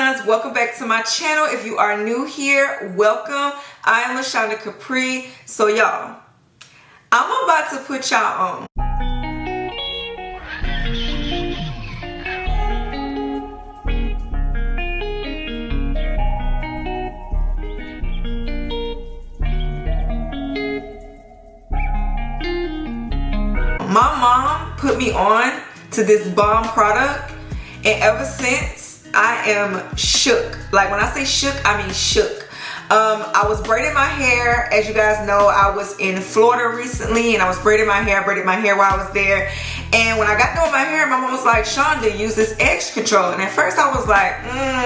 ones, welcome back to my channel. If you are new here, welcome. I am LaShonda Capri. So y'all, I'm about to put y'all on. My mom put me on to this bomb product, and ever since I am shook. Like when I say shook, I mean shook. I was braiding my hair. As you guys know, I was in Florida recently and I was braiding my hair. I braided my hair while I was there. And when I got done with my hair, my mom was like, Shonda, use this edge control. And at first I was like,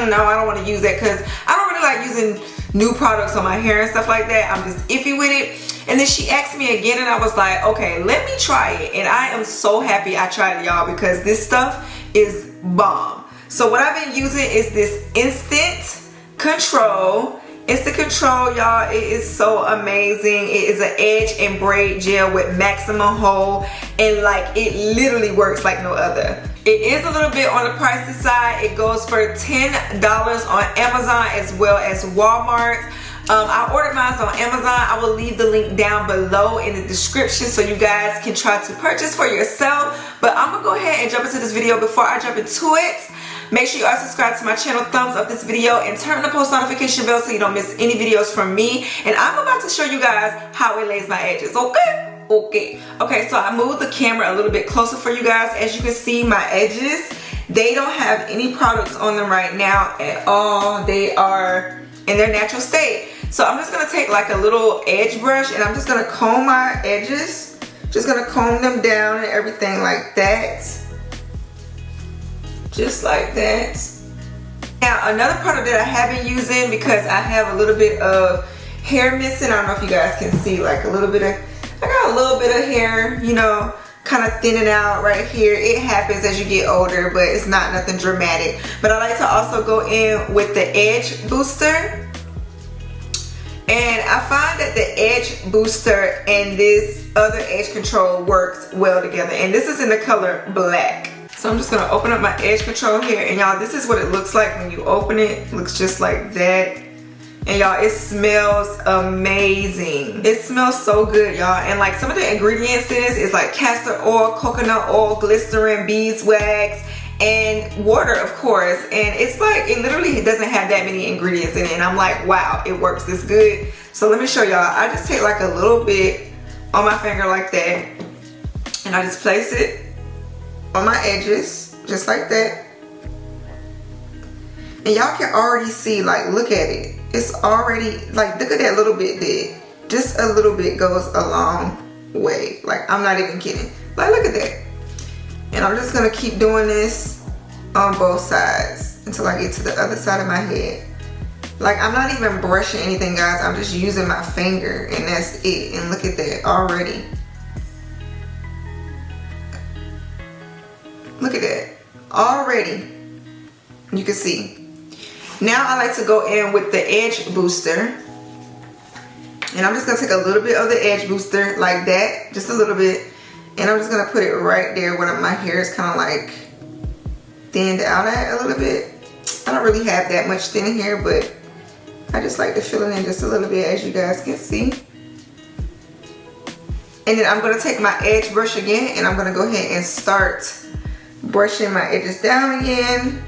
no, I don't want to use that because I don't really like using new products on my hair and stuff like that. I'm just iffy with it. And then she asked me again and I was like, okay, let me try it. And I am so happy I tried it, y'all, because this stuff is bomb. So what I've been using is this Instant Control. Instant Control, y'all, it is so amazing. It is an edge and braid gel with maximum hold, and like it literally works like no other. It is a little bit on the pricey side. It goes for $10 on Amazon as well as Walmart. I ordered mine on Amazon. I will leave the link down below in the description so you guys can try to purchase for yourself. But I'm gonna go ahead and jump into this video. Before I jump into it, make sure you are subscribed to my channel, thumbs up this video, and turn the post notification bell so you don't miss any videos from me. And I'm about to show you guys how it lays my edges, okay? Okay, so I moved the camera a little bit closer for you guys. As you can see, my edges, they don't have any products on them right now at all. They are in their natural state. So I'm just gonna take like a little edge brush and I'm just gonna comb my edges. Just gonna comb them down and everything like that. Just like that. Now another product that I have been using, because I have a little bit of hair missing. I don't know if you guys can see, like a little bit of, I got a little bit of hair, you know, kind of thinning out right here. It happens as you get older, but it's not nothing dramatic. But I like to also go in with the edge booster. And I find that the edge booster and this other edge control works well together. And this is in the color black. So I'm just gonna open up my edge control here, and y'all, this is what it looks like when you open it. It looks just like that. And y'all, it smells amazing. It smells so good, y'all. And like some of the ingredients in this is like castor oil, coconut oil, glycerin, beeswax, and water, of course. And it's like, it literally doesn't have that many ingredients in it. And I'm like, wow, it works this good. So let me show y'all. I just take like a little bit on my finger like that, and I just place it on my edges, just like that. And y'all can already see, like, look at it. It's already, like, look at that little bit there. Just a little bit goes a long way. Like, I'm not even kidding. Like, look at that. And I'm just gonna keep doing this on both sides until I get to the other side of my head. Like, I'm not even brushing anything, guys. I'm just using my finger, and that's it. And look at that already. Look at that already. You can see. Now I like to go in with the edge booster, and I'm just gonna take a little bit of the edge booster like that, just a little bit, and I'm just gonna put it right there where my hair is kind of like thinned out at a little bit. I don't really have that much thin hair, but I just like to fill it in just a little bit, as you guys can see. And then I'm gonna take my edge brush again, and I'm gonna go ahead and start brushing my edges down again.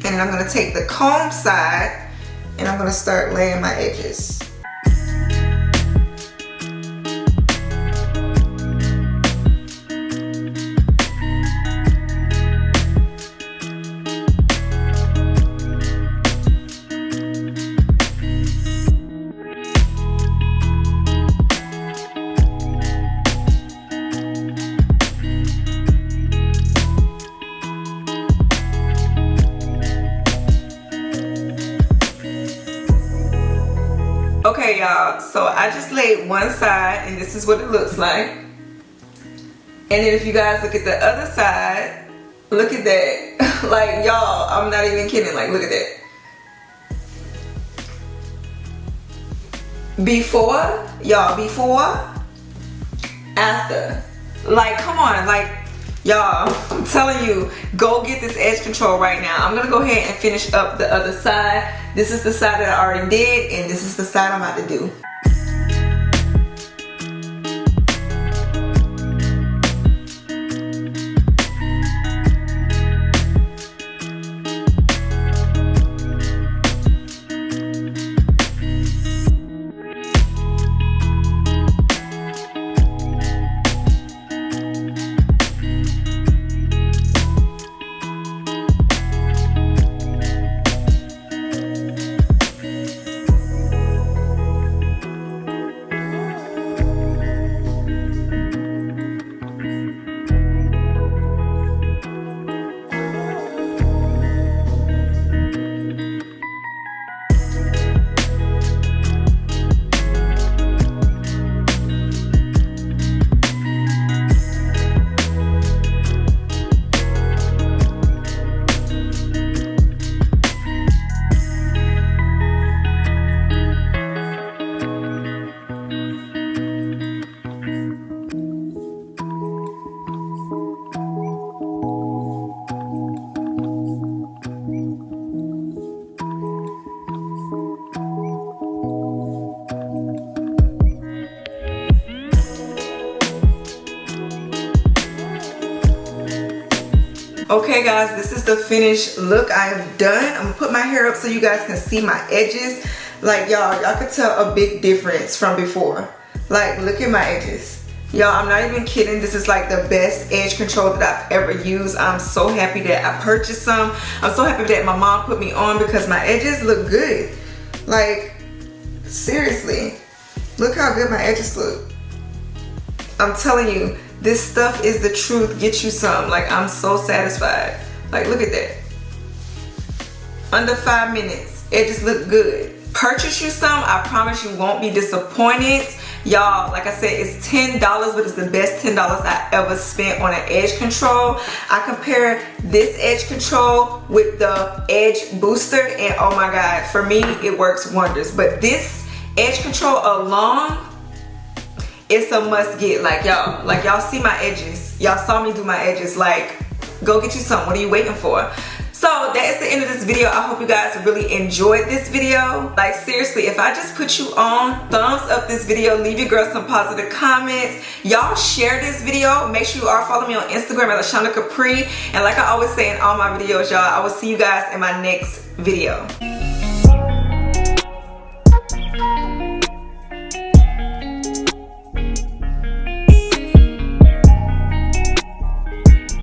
And then I'm gonna take the comb side and I'm gonna start laying my edges. Okay, y'all, so I just laid one side, and this is what it looks like. And then if you guys look at the other side, look at that. Like, y'all, I'm not even kidding. Like, look at that. Before, y'all, before, after. Like, come on, like, Y'all, I'm telling you, go get this edge control right now. I'm gonna go ahead and finish up the other side. This is the side that I already did, and this is the side I'm about to do. Okay guys, this is the finished look I have done. I'm gonna put my hair up so you guys can see my edges. Like y'all could tell a big difference from before. Like look at my edges. Y'all, I'm not even kidding. This is like the best edge control that I've ever used. I'm so happy that I purchased some. I'm so happy that my mom put me on because my edges look good. Like seriously, look how good my edges look. I'm telling you, this stuff is the truth. Get you some. Like, I'm so satisfied. Like, look at that. Under 5 minutes. Edges look good. Purchase you some. I promise you won't be disappointed. Y'all, like I said, it's $10, but it's the best $10 I ever spent on an edge control. I compare this edge control with the edge booster, and oh my God, for me, it works wonders. But this edge control alone, it's a must get. Like y'all see my edges. Y'all saw me do my edges. Like, go get you some. What are you waiting for? So that is the end of this video. I hope you guys really enjoyed this video. Like seriously, if I just put you on, thumbs up this video, leave your girl some positive comments. Y'all share this video. Make sure you are following me on Instagram at LaShonda Capri. And like I always say in all my videos, y'all, I will see you guys in my next video.